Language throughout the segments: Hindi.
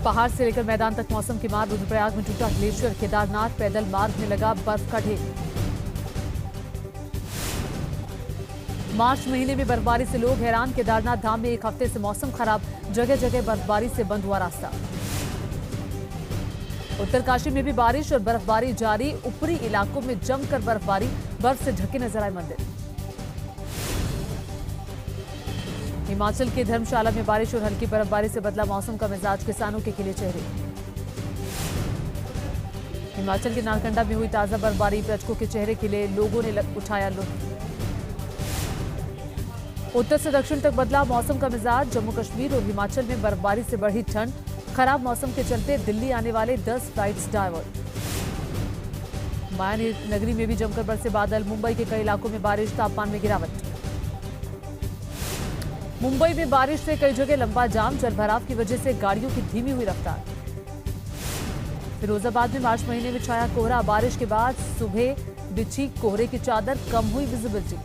पहाड़ से लेकर मैदान तक मौसम की मार। रुद्रप्रयाग में टूटा ग्लेशियर। केदारनाथ पैदल मार्ग में लगा बर्फ का ढेर। मार्च महीने में बर्फबारी से लोग हैरान। केदारनाथ धाम में एक हफ्ते से मौसम खराब, जगह जगह बर्फबारी से बंद हुआ रास्ता। उत्तरकाशी में भी बारिश और बर्फबारी जारी। ऊपरी इलाकों में जमकर बर्फबारी, बर्फ से ढके नजर आए मंदिर। हिमाचल के धर्मशाला में बारिश और हल्की बर्फबारी से बदला मौसम का मिजाज। किसानों के खिले चेहरे। हिमाचल के नारकंडा में हुई ताजा बर्फबारी, पर्यटकों के चेहरे खिले, लोगों ने उठाया लुत्फ। उत्तर से दक्षिण तक बदला मौसम का मिजाज। जम्मू कश्मीर और हिमाचल में बर्फबारी से बढ़ी ठंड। खराब मौसम के चलते दिल्ली आने वाले 10 फ्लाइट्स डायवर्ट। माया नगरी में भी जमकर बरसे बादल। मुंबई के कई इलाकों में बारिश, तापमान में गिरावट। मुंबई में बारिश से कई जगह लंबा जाम। जलभराव की वजह से गाड़ियों की धीमी हुई रफ्तार। फिरोजाबाद में मार्च महीने में छाया कोहरा। बारिश के बाद सुबह बिछी कोहरे की चादर, कम हुई विजिबिलिटी।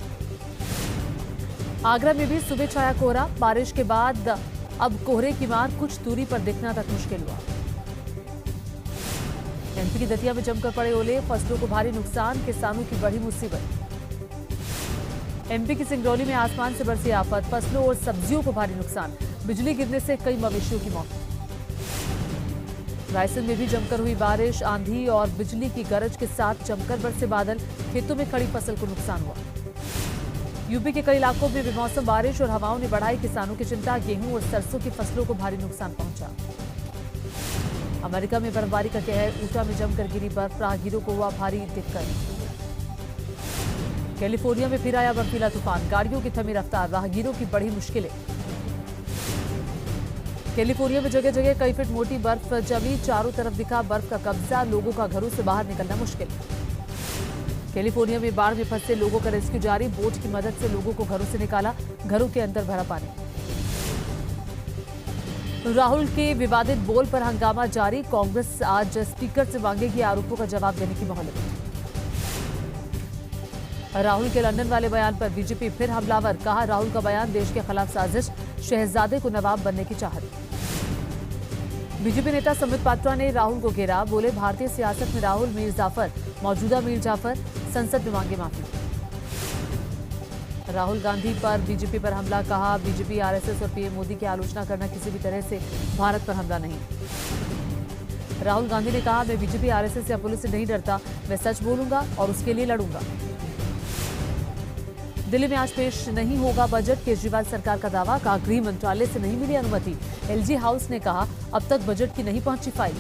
आगरा में भी सुबह छाया कोहरा। बारिश के बाद अब कोहरे की मार, कुछ दूरी पर दिखना तक मुश्किल हुआ। एमपी की दतिया में जमकर पड़े ओले। फसलों को भारी नुकसान, किसानों की बड़ी मुसीबत। एमपी की सिंगरौली में आसमान से बरसी आफत। फसलों और सब्जियों को भारी नुकसान। बिजली गिरने से कई मवेशियों की मौत। रायसेन में भी जमकर हुई बारिश। आंधी और बिजली की गरज के साथ जमकर बरसे बादल। खेतों में खड़ी फसल को नुकसान हुआ। यूपी के कई इलाकों में बेमौसम बारिश और हवाओं ने बढ़ाई किसानों की चिंता। गेहूं और सरसों की फसलों को भारी नुकसान पहुंचा। अमेरिका में बर्फबारी का कहर। ऊटा में जमकर गिरी बर्फ, राहगीरों को हुआ भारी दिक्कत। कैलिफोर्निया में फिर आया बर्फीला तूफान। गाड़ियों की थमी रफ्तार, राहगीरों की बढ़ी मुश्किलें। कैलिफोर्निया में जगह जगह कई फीट मोटी बर्फ जमी। चारों तरफ दिखा बर्फ का कब्जा। लोगों का घरों से बाहर निकलना मुश्किल। कैलिफोर्निया में बाढ़ में फंसे लोगों का रेस्क्यू जारी। बोट की मदद से लोगों को घरों से निकाला। घरों के अंदर भरा पानी। राहुल के विवादित बोल पर हंगामा जारी। कांग्रेस आज स्पीकर से मांगेगी आरोपों का जवाब देने की मोहलत। राहुल के लंदन वाले बयान पर बीजेपी फिर हमलावर। कहा, राहुल का बयान देश के खिलाफ साजिश। शहजादे को नवाब बनने की चाहत। बीजेपी नेता संबित पात्रा ने राहुल को घेरा। बोले, भारतीय सियासत में राहुल, मीर जाफर, मौजूदा मीर जाफर संसद में मांगे माफी। राहुल गांधी पर बीजेपी पर हमला। कहा, बीजेपी, आरएसएस और पीएम मोदी की आलोचना करना किसी भी तरह से भारत पर हमला नहीं। राहुल गांधी ने कहा, मैं बीजेपी, आरएसएस या पुलिस से नहीं डरता। मैं सच बोलूंगा और उसके लिए लड़ूंगा। दिल्ली में आज पेश नहीं होगा बजट। केजरीवाल सरकार का दावा। कहा, गृह मंत्रालय से नहीं मिली अनुमति। एलजी हाउस ने कहा, अब तक बजट की नहीं पहुंची फाइल।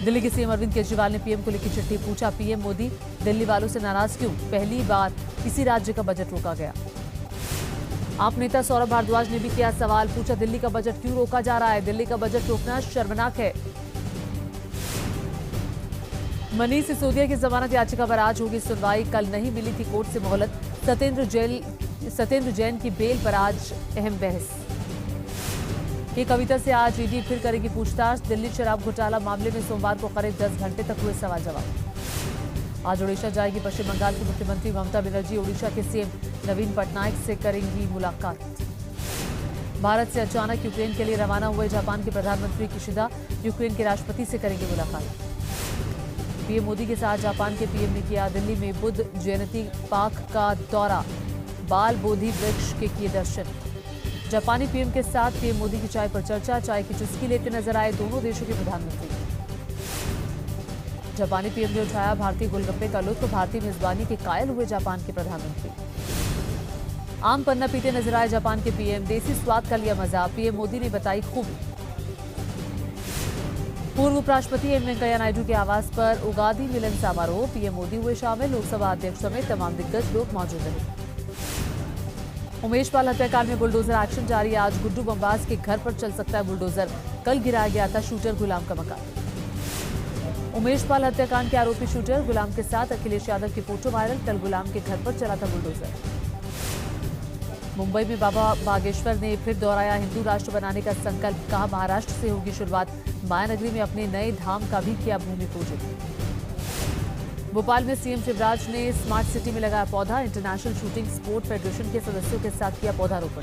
दिल्ली के सीएम अरविंद केजरीवाल ने पीएम को लिखी चिट्ठी। पूछा, पीएम मोदी दिल्ली वालों से नाराज क्यों? पहली बार किसी राज्य का बजट रोका गया। आप नेता सौरभ भारद्वाज ने भी किया सवाल। पूछा, दिल्ली का बजट क्यों रोका जा रहा है? दिल्ली का बजट रोकना शर्मनाक है। मनीष सिसोदिया की जमानत याचिका पर आज होगी सुनवाई। कल नहीं मिली थी कोर्ट से मोहलत। सत्येंद्र जैन की बेल पर आज अहम बहस। के कविता से आज ईडी फिर करेगी पूछताछ। दिल्ली शराब घोटाला मामले में सोमवार को करीब 10 घंटे तक हुए सवाल जवाब। आज ओडिशा जाएगी पश्चिम बंगाल की मुख्यमंत्री ममता बनर्जी। ओडिशा के सीएम नवीन पटनायक से करेंगी मुलाकात। भारत से अचानक यूक्रेन के लिए रवाना हुए जापान के प्रधानमंत्री किशिदा यूक्रेन के राष्ट्रपति से करेंगे मुलाकात। पीएम मोदी के साथ जापान के पीएम ने किया दिल्ली में बुद्ध जयंती पार्क का दौरा। बाल बोधि वृक्ष के किए दर्शन। जापानी पीएम के साथ पीएम मोदी की चाय पर चर्चा। चाय की चुस्की लेते नजर आए दोनों देशों के प्रधानमंत्री। जापानी पीएम ने उठाया भारतीय गोलगप्पे का लुत्फ। भारतीय मेजबानी के कायल हुए जापान के प्रधानमंत्री। आम पन्ना पीते नजर आए जापान के पीएम। देसी स्वाद का लिया मजा। पीएम मोदी ने बताई खूबी। पूर्व उपराष्ट्रपति एम वेंकैया नायडू के आवास पर उगादी मिलन समारोह। पीएम मोदी हुए शामिल। लोकसभा अध्यक्ष समेत तमाम दिग्गज लोग मौजूद रहे। उमेश पाल हत्याकांड में बुलडोजर एक्शन जारी। आज गुड्डू बमबाज के घर पर चल सकता है बुलडोजर। कल गिराया गया था शूटर गुलाम का मकान। उमेश पाल हत्याकांड के आरोपी शूटर गुलाम के साथ अखिलेश यादव की फोटो वायरल। कल गुलाम के घर पर चला था बुलडोजर। मुंबई में बाबा बागेश्वर ने फिर दोहराया हिंदू राष्ट्र बनाने का संकल्प। कहा, महाराष्ट्र से होगी शुरुआत। मायानगरी में अपने नए धाम का भी किया भूमि पूजन। भोपाल में सीएम शिवराज ने स्मार्ट सिटी में लगाया पौधा। इंटरनेशनल शूटिंग स्पोर्ट फेडरेशन के सदस्यों के साथ किया पौधारोपण।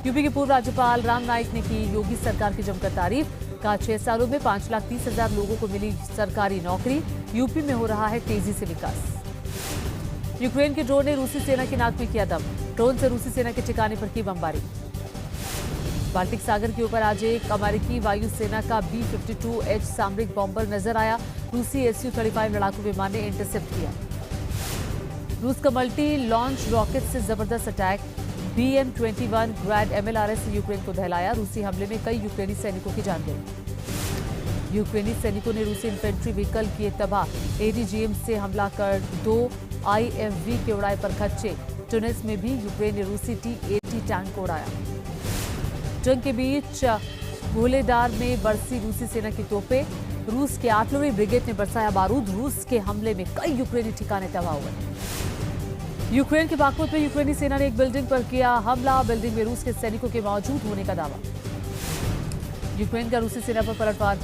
यूपी के पूर्व राज्यपाल राम नाईक ने की योगी सरकार की जमकर तारीफ। कहा 6 सालों में 5,30,000 लोगों को मिली सरकारी नौकरी। यूपी में हो रहा है तेजी से विकास। यूक्रेन के ड्रोन ने रूसी सेना की नाक में किया दम। ड्रोन से रूसी सेना के ठिकाने पर की बमबारी। बाल्टिक सागर के ऊपर आज एक अमेरिकी वायुसेना का B-52H सामरिक बॉम्बर नजर आया। रूसी Su-35 लड़ाकू विमान ने इंटरसेप्ट किया। रूस का मल्टी लॉन्च रॉकेट से जबरदस्त अटैक। BM-21 ग्रैंड MLRS से यूक्रेन को दहलाया। रूसी हमले में कई यूक्रेनी सैनिकों की जान गई। यूक्रेनी सैनिकों ने रूसी इन्फेंट्री व्हीकल किए तबाह। ATGM से हमला कर 2 IFV के उड़ाए पर खच्चे। टुनिस में भी यूक्रेन ने रूसी T-80 टैंक को उड़ाया। जंग के बीच भोलेदार में बरसी रूसी सेना की तोपें। रूस के आर्टिलरी ब्रिगेड ने बरसाया बारूद। रूस के हमले में कई यूक्रेनी ठिकाने तबाह हुए। यूक्रेन के बागपुर में यूक्रेनी सेना ने एक बिल्डिंग पर किया हमला। बिल्डिंग में रूस के सैनिकों के मौजूद होने का दावा। यूक्रेन का रूसी सेना पर पलटवार।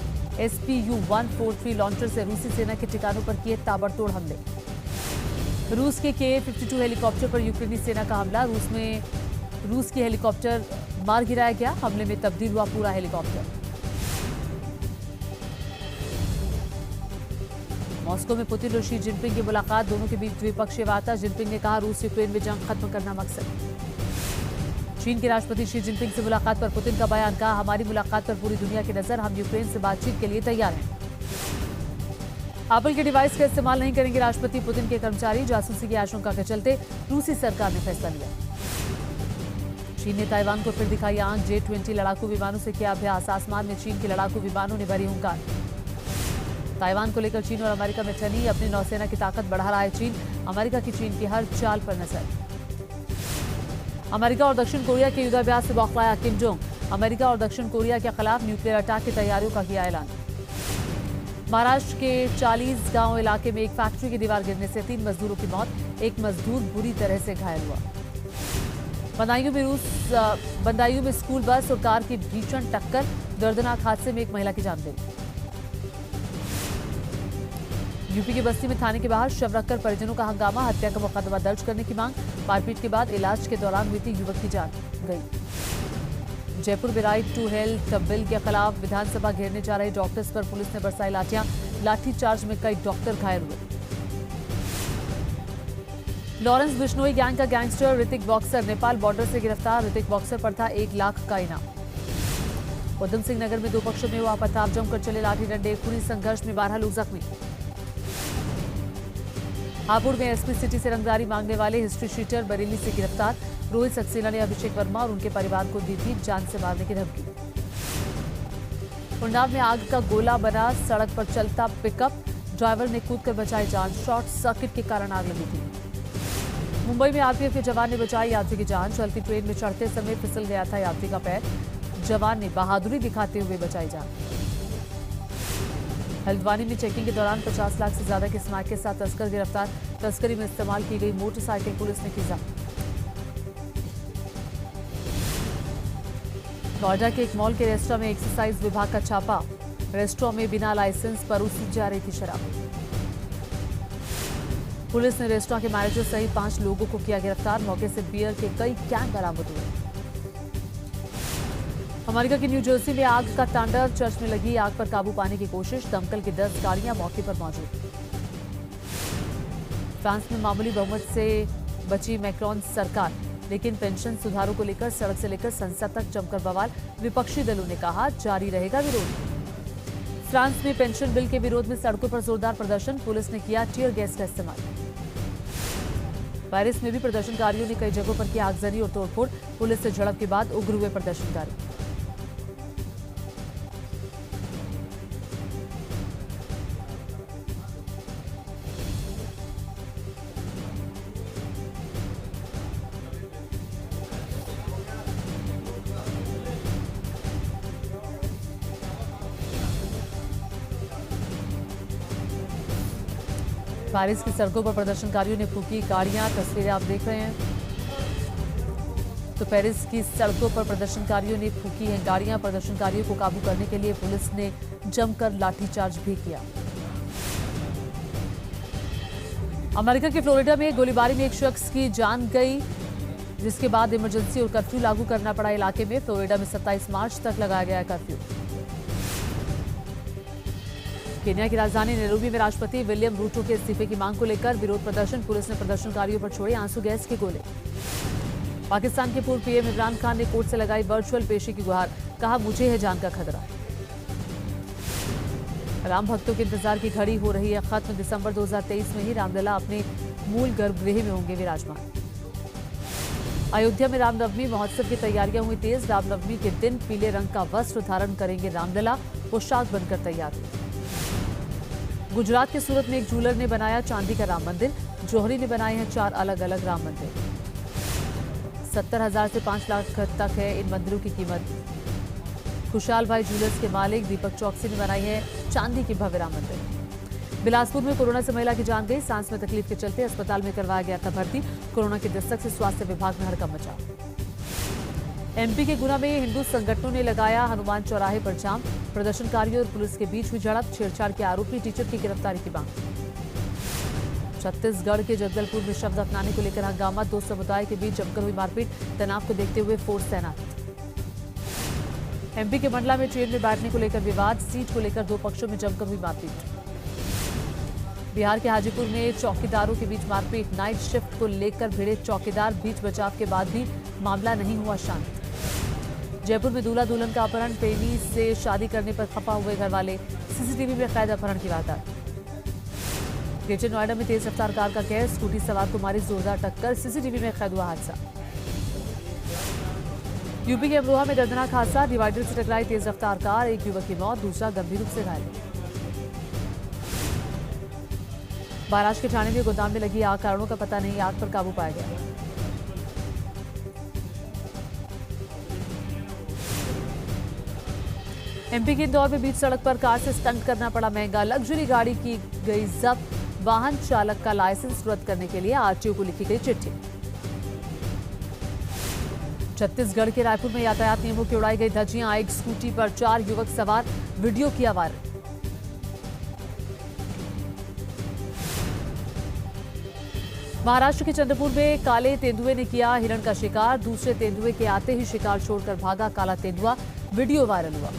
SPU-143 लॉन्चर से रूसी सेना के ठिकानों पर किए ताबड़तोड़ हमले। रूस के Ka-52 हेलीकॉप्टर पर यूक्रेनी सेना का हमला। रूस की हेलीकॉप्टर मार गिराया गया। हमले में तब्दील हुआ पूरा हेलीकॉप्टर। मॉस्को में पुतिन और शी जिनपिंग की मुलाकात। दोनों के बीच द्विपक्षीय वार्ता। जिनपिंग ने कहा रूस यूक्रेन में जंग खत्म करना मकसद। चीन के राष्ट्रपति शी जिनपिंग से मुलाकात पर पुतिन का बयान। कहा हमारी मुलाकात पर पूरी दुनिया की नजर। हम यूक्रेन से बातचीत के लिए तैयार हैं। एप्पल के डिवाइस का इस्तेमाल नहीं करेंगे राष्ट्रपति। पुतिन के कर्मचारी जासूसी की आशंका के चलते रूसी सरकार ने फैसला लिया। चीन ने ताइवान को फिर दिखाई आंख। J-20 लड़ाकू विमानों से किया अभ्यास। आसमान में चीन के लड़ाकू विमानों ने भरी हुंकार। ताइवान को लेकर चीन और अमेरिका में ठनी अपनी नौसेना की ताकत बढ़ा रहा है चीन। अमेरिका की चीन की हर चाल पर नजर। अमेरिका और दक्षिण कोरिया के युद्धाभ्यास से बौखलाया किम जोंग। अमेरिका और दक्षिण कोरिया के खिलाफ न्यूक्लियर अटैक की तैयारियों का किया ऐलान। महाराष्ट्र के 40 गांव इलाके में एक फैक्ट्री की दीवार गिरने से 3 मजदूरों की मौत। एक मजदूर बुरी तरह से घायल हुआ। बदायूं में स्कूल बस और कार की भीषण टक्कर। दर्दनाक हादसे में एक महिला की जान गई। यूपी की बस्ती में थाने के बाहर शव रखकर परिजनों का हंगामा। हत्या का मुकदमा दर्ज करने की मांग। मारपीट के बाद इलाज के दौरान हुई थी युवक की जान गई। जयपुर में राइट टू हेल्थ बिल के खिलाफ विधानसभा घेरने जा रहे डॉक्टर्स पर पुलिस ने बरसाई लाठियां। लाठीचार्ज में कई डॉक्टर घायल हुए। लॉरेंस बिश्नोई गैंग का gangster Hrithik boxer Nepal border से गिरफ्तार। ऋतिक बॉक्सर पर था 1 लाख का इनाम। उधम सिंह नगर में 2 पक्षों में हुआ पथराव। जमकर चले लाठी डंडे। खूनी संघर्ष में 12 लोग जख्मी। हापुड़ में एसपी सिटी से रंगदारी मांगने वाले हिस्ट्री शीटर बरेली से गिरफ्तार। रोहित सक्सेना ने अभिषेक वर्मा और उनके परिवार को दी थी जान से मारने की धमकी। उन्नाव में आग का गोला बना। सड़क पर चलता पिकअप। ड्राइवर ने कूदकर बचाई जान। शॉर्ट सर्किट के कारण आग लगी थी। मुंबई में आरपीएफ के जवान ने बचाई यात्री की जान। चलती ट्रेन में चढ़ते समय फिसल गया था यात्री का पैर। जवान ने बहादुरी दिखाते हुए बचाई जान। हल्द्वानी में चेकिंग के दौरान 50 लाख से ज्यादा के स्मैक के साथ तस्कर गिरफ्तार। तस्करी में इस्तेमाल की गई मोटरसाइकिल पुलिस ने की जब्त। नोएडा के एक मॉल के रेस्टोरेंट में एक्साइज विभाग का छापा। रेस्टोरेंट में बिना लाइसेंस परोसी जा रही थी शराब। पुलिस ने रेस्टोरेंट के मैनेजर सहित 5 लोगों को किया गिरफ्तार। मौके से बियर के कई कैन बरामद हुए। अमेरिका की न्यू जर्सी में आग का तांडव। चर्च में लगी आग पर काबू पाने की कोशिश। दमकल की 10 गाड़ियां मौके पर मौजूद। फ्रांस में मामूली बहुमत से बची मैक्रोन सरकार, लेकिन पेंशन सुधारों को लेकर सड़क से लेकर संसद तक जमकर बवाल। विपक्षी दलों ने कहा जारी रहेगा विरोध। फ्रांस में पेंशन बिल के विरोध में सड़कों पर जोरदार प्रदर्शन। पुलिस ने किया टीयर गैस का इस्तेमाल। पेरिस में भी प्रदर्शनकारियों ने कई जगहों पर किया आगजनी और तोड़फोड़। पुलिस से झड़प के बाद उग्र हुए प्रदर्शनकारी। पेरिस की सड़कों पर प्रदर्शनकारियों ने फूकी गाड़ियां। तस्वीरें आप देख रहे हैं। तो पेरिस की सड़कों पर प्रदर्शनकारियों ने फूकी हैं गाड़ियां। प्रदर्शनकारियों को काबू करने के लिए पुलिस ने जमकर लाठीचार्ज भी किया। अमेरिका के फ्लोरिडा में गोलीबारी में एक शख्स की जान गई। जिसके बाद इमरजेंसी और कर्फ्यू लागू करना पड़ा इलाके में। फ्लोरिडा में 27 मार्च तक लगाया गया कर्फ्यू। केन्या की राजधानी नैरोबी में राष्ट्रपति विलियम रूटो के इस्तीफे की मांग को लेकर विरोध प्रदर्शन। पुलिस ने प्रदर्शनकारियों पर छोड़े आंसू गैस के गोले। पाकिस्तान के पूर्व पीएम इमरान खान ने कोर्ट से लगाई वर्चुअल पेशी की गुहार। कहा, मुझे है जान का खतरा। राम भक्तों के इंतजार की घड़ी हो रही है खत्म। दिसंबर 2023 में ही रामलला अपने मूल गर्भगृह में होंगे विराजमान। अयोध्या में रामनवमी महोत्सव की तैयारियां हुई तेज। रामनवमी के दिन पीले रंग का वस्त्र धारण करेंगे रामलला, पोशाक बनकर तैयार हुई। गुजरात के सूरत में एक जूलर ने बनाया चांदी का राम मंदिर। जौहरी ने बनाए हैं 4 अलग अलग राम मंदिर। 70,000 से 5 लाख तक है इन मंदिरों की कीमत। खुशहाल भाई ज्वेलर्स के मालिक दीपक चौकसी ने बनाई है चांदी की भव्य राम मंदिर। बिलासपुर में कोरोना से महिला की जान गई। सांस में तकलीफ के चलते अस्पताल में करवाया गया था भर्ती। कोरोना की दस्तक से स्वास्थ्य विभाग में हड़कंप मचा। एमपी के गुना में हिंदू संगठनों ने लगाया हनुमान चौराहे पर जाम। प्रदर्शनकारियों और पुलिस के बीच हुई झड़प। छेड़छाड़ के आरोपी टीचर की गिरफ्तारी की मांग। छत्तीसगढ़ के जगदलपुर में शव दफनाने को लेकर हंगामा। 2 समुदाय के बीच जमकर हुई मारपीट। तनाव को देखते हुए फोर्स तैनात। एमपी के मंडला में ट्रेन में बैठने को लेकर विवाद। सीट को लेकर 2 पक्षों में जमकर हुई मारपीट। बिहार के हाजीपुर में चौकीदारों के बीच मारपीट। नाइट शिफ्ट को लेकर भिड़े चौकीदार। बीच बचाव के बाद भी मामला नहीं हुआ शांत। जयपुर में दूल्हा दुल्हन का अपहरण। प्रेमी से शादी करने पर खफा हुए घरवाले। सीसीटीवी में कैद अपहरण की वारदात। ग्रेटर नोएडा में तेज रफ्तार कार का कहर। स्कूटी सवार को मारी जोरदार टक्कर। सीसीटीवी में कैद हुआ हादसा। यूपी के अमरोहा में दर्दनाक हादसा। डिवाइडर से टकराई तेज रफ्तार कार। एक युवक की मौत, दूसरा गंभीर रूप से घायल। महाराष्ट्र के ठाणे में गोदाम में लगी आग। कारणों का पता नहीं। आग पर काबू पाया गया। एमपी के इंदौर में बीच सड़क पर कार से स्टंट करना पड़ा महंगा। लग्जरी गाड़ी की गई जब्त। वाहन चालक का लाइसेंस रद्द करने के लिए आरटीओ को लिखी गई चिट्ठी। छत्तीसगढ़ के रायपुर में यातायात नियमों की उड़ाई गई धज्जियां। एक स्कूटी पर 4 युवक सवार। वीडियो किया वायरल। महाराष्ट्र के चंद्रपुर में काले तेंदुए ने किया हिरण का शिकार। दूसरे तेंदुए के आते ही शिकार छोड़कर भागा काला तेंदुआ। वीडियो वायरल हुआ।